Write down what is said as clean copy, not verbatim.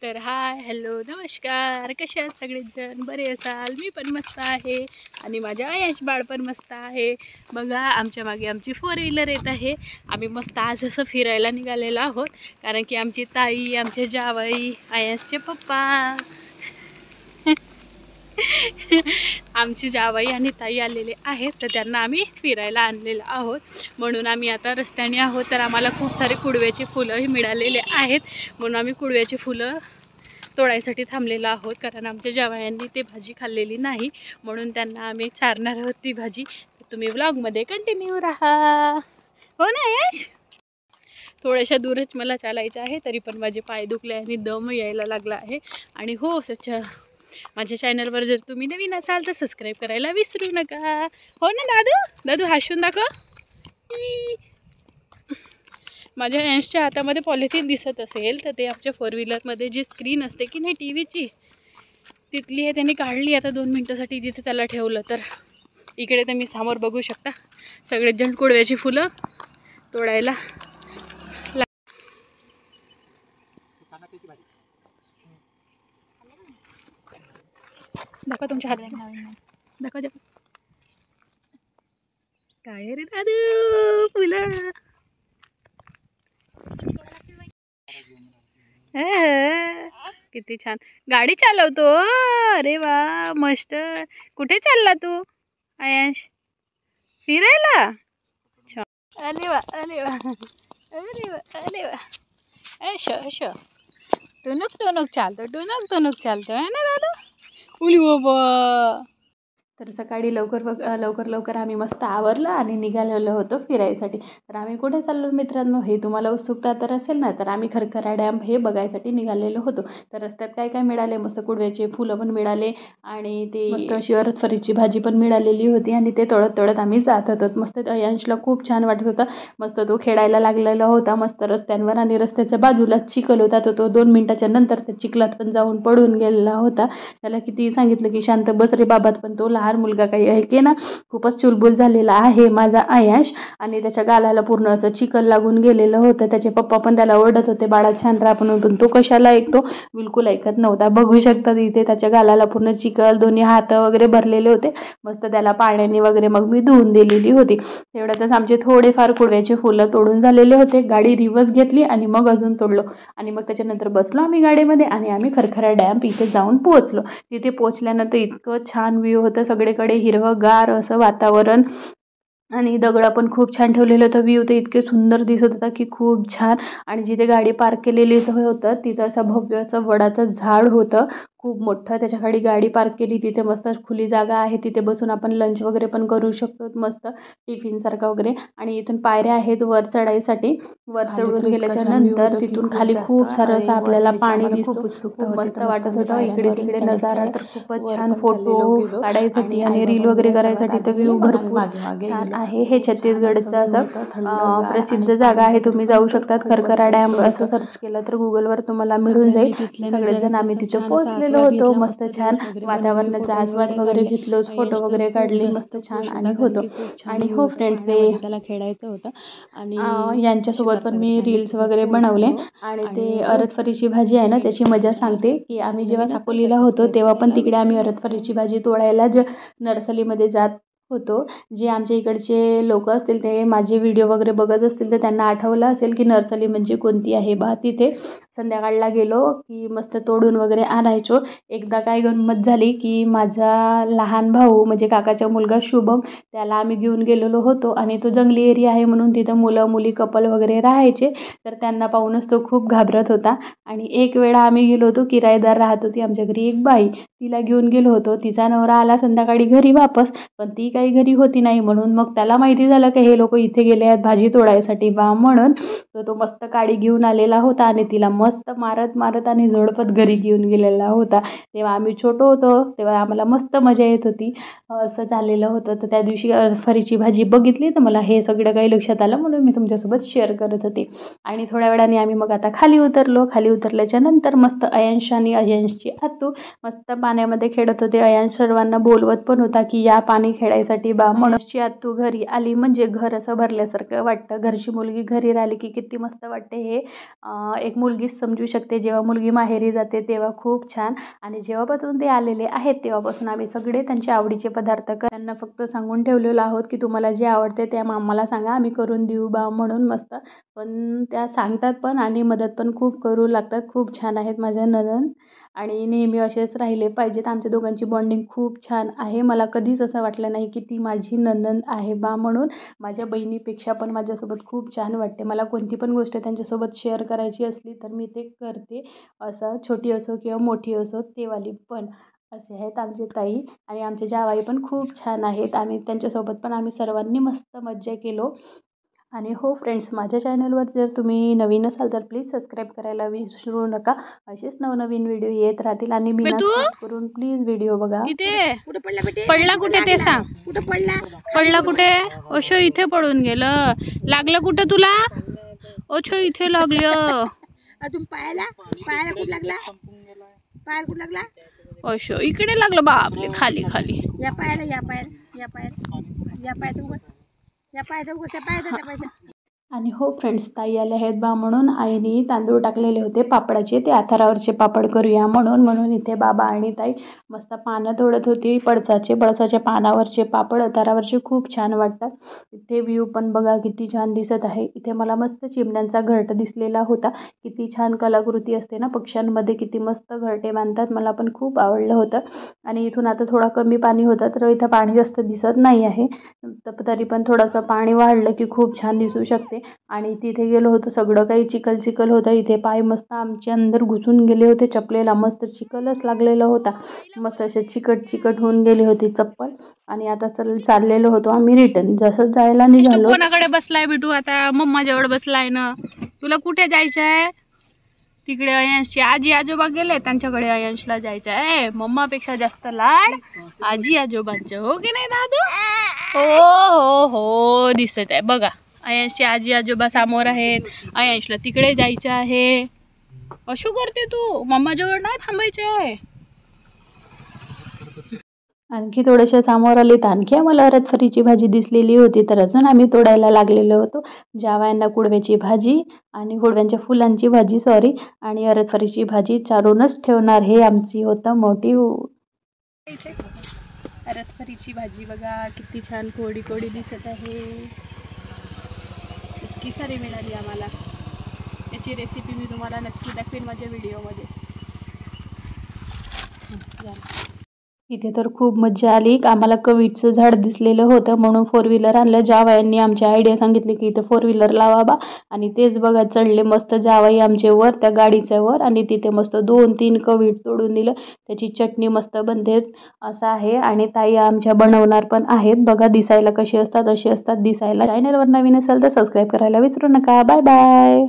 तर hi hello नमस्कार, कसे आहात सगळेजण? बरे असाल? मी पण मस्त आहे आणि माझ्या आयश बाळ पण मस्त आहे. बघा आमच्या मागे आमची 4 व्हीलर येत आहे. आम्ही मस्त आज असं फिरायला निघालेलो आहोत, कारण की आमची ताई, आमचे जावई, आयशचे पप्पा आमची जावई आणि ताई आलेले आहेत, तर त्यांना आम्ही फिरायला आणलेलं आहोत. म्हणून आम्ही आता रस्त्याने आहोत. तर आम्हाला खूप सारे कुडव्याची फुलंही मिळालेले आहेत, म्हणून आम्ही कुडव्याची फुलं तोडायसाठी थांबलेलो आहोत. कारण आमच्या जावयांनी ते भाजी खाल्लेली नाही, म्हणून त्यांना आम्ही चारणार आहोत ती भाजी. तुम्ही व्लॉगमध्ये कंटिन्यू राहा. हो ना यश? थोड्याशा दूरच मला चालायचं आहे, तरी पण माझे पाय दुखले आणि दम यायला लागला आहे. आणि हो माझ्या चॅनलवर जर तुम्ही नवीन असाल तर सबस्क्राईब करायला विसरू नका. हो ना दादू? दादू हसून दाखव. माझ्या यशच्या हातामध्ये पॉलिथिन दिसत असेल तर ते आमच्या 4 व्हीलरमध्ये जी स्क्रीन असते की नाही टीव्हीची, तिथली आहे. त्यांनी काढली आता 2 मिनटासाठी, तिथे त्याला ठेवलं. तर इकडे तुम्ही समोर बघू शकता सगळेच जण कुडव्याची फुलं तोडायला. दाखवा तुमच्या हात, दाखवा काय रे दादू फुलं. किती छान गाडी चालवतो. अरे वा मस्त. कुठे चालला तू आयश? फिरायला? अरे वा अरे वा अरे वा अरे वा. अश टुनुक टुनुक चालतो, टुनुक टुनुक चालतो आहे ना दादा? उली बाबा. तर सकाळी लवकर आम्ही मस्त आवरलं आणि निघालेलो होतो फिरायसाठी. तर आम्ही कुठे चाललो मित्रांनो, हे तुम्हाला उत्सुकता तर असेल ना. तर आम्ही खरखरा डॅम हे बघायसाठी निघालेलो होतो. तर रस्त्यात काय काय मिळाले, मस्त कुडव्याचे फुलं पण मिळाले आणि ते मस्त अशी अरथफरीची भाजी पण मिळालेली होती. आणि ते तोडत आम्ही जात होतो. मस्त अंशला खूप छान वाटत होता. मस्त तो खेळायला लागलेला होता मस्त रस्त्यांवर, आणि रस्त्याच्या बाजूला चिखल होता. तो 2 मिनिटाच्या नंतर त्या चिखलात पण जाऊन पडून गेलेला होता. त्याला किती सांगितलं की शांत बस रे बाबात, पण तो लहान मुलगा काही ऐके ना. खूपच चुलबुल झालेला आहे माझा आयश, आणि त्याच्या गालाला पूर्ण असं चिखल लागून गेलेलं होतं. त्याचे पप्पा पण त्याला ओरडत होते, बाळा छान राहा पण, उठून तो कशाला ऐकतो, बिलकुल ऐकत नव्हता. बघू शकता इथे त्याच्या गालाला पूर्ण चिखल, दोन्ही हात वगैरे भरलेले होते. मस्त त्याला पाण्याने वगैरे मग मी धुवून दिलेली होती. तेवढ्यातच आमचे थोडेफार कुडव्याचे फुलं तोडून झालेले होते. गाडी रिव्हर्स घेतली आणि मग अजून तोडलो. आणि मग त्याच्यानंतर बसलो आम्ही गाडीमध्ये आणि आम्ही खरखरा डॅम इथे जाऊन पोहोचलो. तिथे पोहोचल्यानंतर इतकं छान व्ह्यू होतं, सगळीकडे हिरवंगार असं वातावरण, आणि दगडं पण खूप छान ठेवलेलं होतं. व्ह्यू तर इतके सुंदर दिसत होता की खूप छान. आणि जिथे गाडी पार्क केलेली होतं तिथं असं भव्य असं वडाचं झाड होतं खूप मोठं. त्याच्या खाली गाडी पार्क केली. तिथे मस्त खुली जागा आहे, तिथे बसून आपण लंच वगैरे पण करू शकतो, मस्त टिफिनसारखं वगैरे. आणि इथून पायऱ्या आहेत वर चढायसाठी. वर चढून गेल्याच्या नंतर तिथून खाली खूप सारं असं आपल्याला पाणी दिसतो. खूप मस्त वाटत होतं. इकडे तिकडे नजारा तर खूपच छान. फोटो काढायसाठी आणि रील वगैरे करायसाठी तर व्ह्यू भरपूर छान आहे. हे छत्तीसगडचं असं प्रसिद्ध जागा आहे, तुम्ही जाऊ शकतात. खरखरा डॅम असं सर्च केलं तर गुगलवर तुम्हाला मिळून जाईल. सगळेजण आम्ही तिथे पोहोचलेलो होतो. मस्त छान वातावरणाचा आस्वाद वगैरे घेतलो, फोटो वगैरे काढले मस्त छान आणि होतो. आणि हो फ्रेंड्स, ते त्याला खेळायचं होतं आणि यांच्यासोबत पण मी रील्स वगैरे बनवले. आणि ते अरथफरीची भाजी आहे ना, त्याची मजा सांगते की आम्ही जेव्हा सापोलीला होतो तेव्हा पण तिकडे आम्ही अरथफरीची भाजी तोडायला नर्सरीमध्ये जात होतो. जे आमच्या इकडचे लोक असतील ते माझे व्हिडिओ वगैरे बघत असतील तर त्यांना आठवलं असेल की नर्सरी म्हणजे कोणती आहे बा. तिथे संध्याकाळला गेलो की मस्त तोडून वगैरे आणायचो. एकदा काय गंमत झाली की माझा लहान भाऊ म्हणजे काकाचा मुलगा शुभम, त्याला आम्ही घेऊन गेलेलो होतो. आणि तो जंगली एरिया आहे म्हणून तिथं मुलं मुली कपल वगैरे राहायचे. तर त्यांना पाहूनच तो खूप घाबरत होता. आणि एक वेळा आम्ही गेलो होतो, किरायेदार राहत होती आमच्या घरी एक बाई, तिला घेऊन गेलो होतो. तिचा नवरा आला संध्याकाळी घरी वापस, पण ती काही घरी होती नाही. म्हणून मग त्याला माहिती झालं की हे लोक इथे गेले आहेत भाजी तोडायसाठी बा म्हणून. तो मस्त काडी घेऊन आलेला होता आणि तिला मस्त मारत आणि झोडपत घरी घेऊन गेलेला होता. तेव्हा आम्ही छोटो होतो, तेव्हा आम्हाला मस्त मजा येत होती. असं झालेलं होतं. तर त्या दिवशी अरथफरीची भाजी बघितली तर मला हे सगळं काही लक्षात आलं, म्हणून मी तुमच्यासोबत शेअर करत होते. आणि थोड्या वेळाने आम्ही मग आता खाली उतरलो. खाली उतरल्याच्या नंतर मस्त अयांश आणि अयांशची आतू मस्त पाण्यामध्ये खेळत होते. अयांश सर्वांना बोलवत पण होता की या पाणी खेळायसाठी बा म्हणून. आतू घरी आली म्हणजे घर असं भरल्यासारखं वाटतं. घरची मुलगी घरी राहिली की किती मस्त वाटते. हे एक मुलगी मिस समजू शकते. जेव्हा मुलगी माहेरी जाते तेव्हा खूप छान. आणि जेव्हापासून ते आलेले आहेत तेव्हापासून आम्ही सगळे त्यांच्या आवडीचे पदार्थ त्यांना फक्त सांगून ठेवलेलो आहोत की तुम्हाला जे आवडते ते आम्हाला सांगा, आम्ही करून देऊ बा म्हणून मस्त. पण त्या सांगतात पण आणि मदत पण खूप करू लागतात. खूप छान आहेत माझ्या नणंद आणि नेहमी असेच राहिले पाहिजेत. आमच्या दोघांची बॉन्डिंग खूप छान आहे. मला कधीच असं वाटलं नाही की ती माझी नणंद आहे बा म्हणून. माझ्या बहिणीपेक्षा पण माझ्यासोबत खूप छान वाटते. मला कोणती पण गोष्ट त्यांच्यासोबत शेअर करायची असली तर मी ते करते. असं छोटी असो किंवा मोठी असो तेवाली पण. असे आहेत आमचे ताई आणि आमचे जावई पण खूप छान आहेत. आम्ही त्यांच्यासोबत पण आम्ही सर्वांनी मस्त मज्जा केलो. आणि हो फ्रेंड्स, माझ्या चॅनलवर जर तुम्ही नवीन असाल तर प्लीज सबस्क्राईब करायला विसरू नका. असेच नवनवीन व्हिडिओ येत राहतील आणि बिना स्किप करून प्लीज व्हिडिओ बघा. इथे कुठे पडला बेटे? पडला कुठे ते सांग. कुठे पडला? पडला कुठे? ओशो इथे पडून गेलं. लागलं कुठे तुला? ओशो इथे लागलं. अजून पायाला कुठे लागला? पायाला कुठे लागला? ओशो इकडे लागलं बापले, खाली खाली. या पायाला या पायाला या पायाला या पायात उघड या पायात उघड त्या पायात. आणि हो फ्रेंड्स, ताई आले आहेत बा म्हणून आईने तांदूळ टाकलेले होते पापडाचे, ते आथारावरचे पापड करूया म्हणून इथे बाबा आणि ताई मस्त पानं तोडत होती पळसाच्या पानावरचे पापड. आथारावरचे खूप छान वाटतात. इथे व्ह्यू पण बघा किती छान दिसत आहे. इथे मला मस्त चिमण्यांचा घरट दिसलेला होता. किती छान कलाकृती असते ना पक्ष्यांमध्ये, किती मस्त घरटे बांधतात. मला पण खूप आवडलं होतं. आणि इथून आता थोडा कमी पाणी होतं तर इथं पाणी जास्त दिसत नाही आहे. तरी पण थोडंसं पाणी वाढलं की खूप छान दिसू शकते. आणि तिथे गेलो होतो, सगळं काही चिखल होतं. इथे पाय मस्त आमचे अंदर घुसून गेले होते. चपलेला मस्त चिखलच लागलेला होता. मस्त असे चिकट होऊन गेली होती चप्पल. आणि आता चाललेलो होतो आम्ही रिटर्न. जसं जायला निघालो. कोणाकडे बसलाय बिटू? आता मम्मा जवळ बसलाय ना. तुला कुठे जायचंय? तिकडे अयांशची आजी आजोबा गेले, त्यांच्याकडे अयांशला जायचं आहे. मम्मापेक्षा जास्त लाड आजी आजोबांचे, हो की नाही दादू? हो दिसत आहे बघा. अयांशची आजी आजोबा समोर आहेत. अयांशला तिकडे जायचं आहे. अशू करते तू, मम्मा जवळ नाही थांबायचे. आणखी थोडेसे समोर आले तर आणखी आम्हाला अरथफरीची भाजी दिसलेली होती. तर अजून आम्ही तोडायला लागलेलो होतो. जावयांना कुडव्याची भाजी आणि कुडव्यांच्या फुलांची भाजी आणि अरथफरीची भाजी चारूनच ठेवणार, हे आमची होतं मोटिव्ह. अरथफरीची भाजी बघा किती छान कोडी दिसत आहे. इतकी सारी मिळाली आम्हाला. याची रेसिपी मी तुम्हाला नक्की दाखवेन माझ्या व्हिडिओमध्ये. इथे तर खूप मज्जा आली. आम्हाला कवीटचं झाड दिसलेलं होतं म्हणून 4 व्हीलर आणलं. जावयांनी आमची आयडिया सांगितली की इथे 4 व्हीलर लावा बा. आणि तेच बघा चढले मस्त जावई आमचे वर त्या गाडीच्या वर. आणि तिथे मस्त 2-3 कवीट तोडून दिलं. त्याची चटणी मस्त बनते असं आहे. आणि ताई आमच्या बनवणार पण आहेत. बघा दिसायला कशी असतात, अशी असतात दिसायला. चॅनलवर नवीन असेल तर सबस्क्राईब करायला विसरू नका. Bye bye.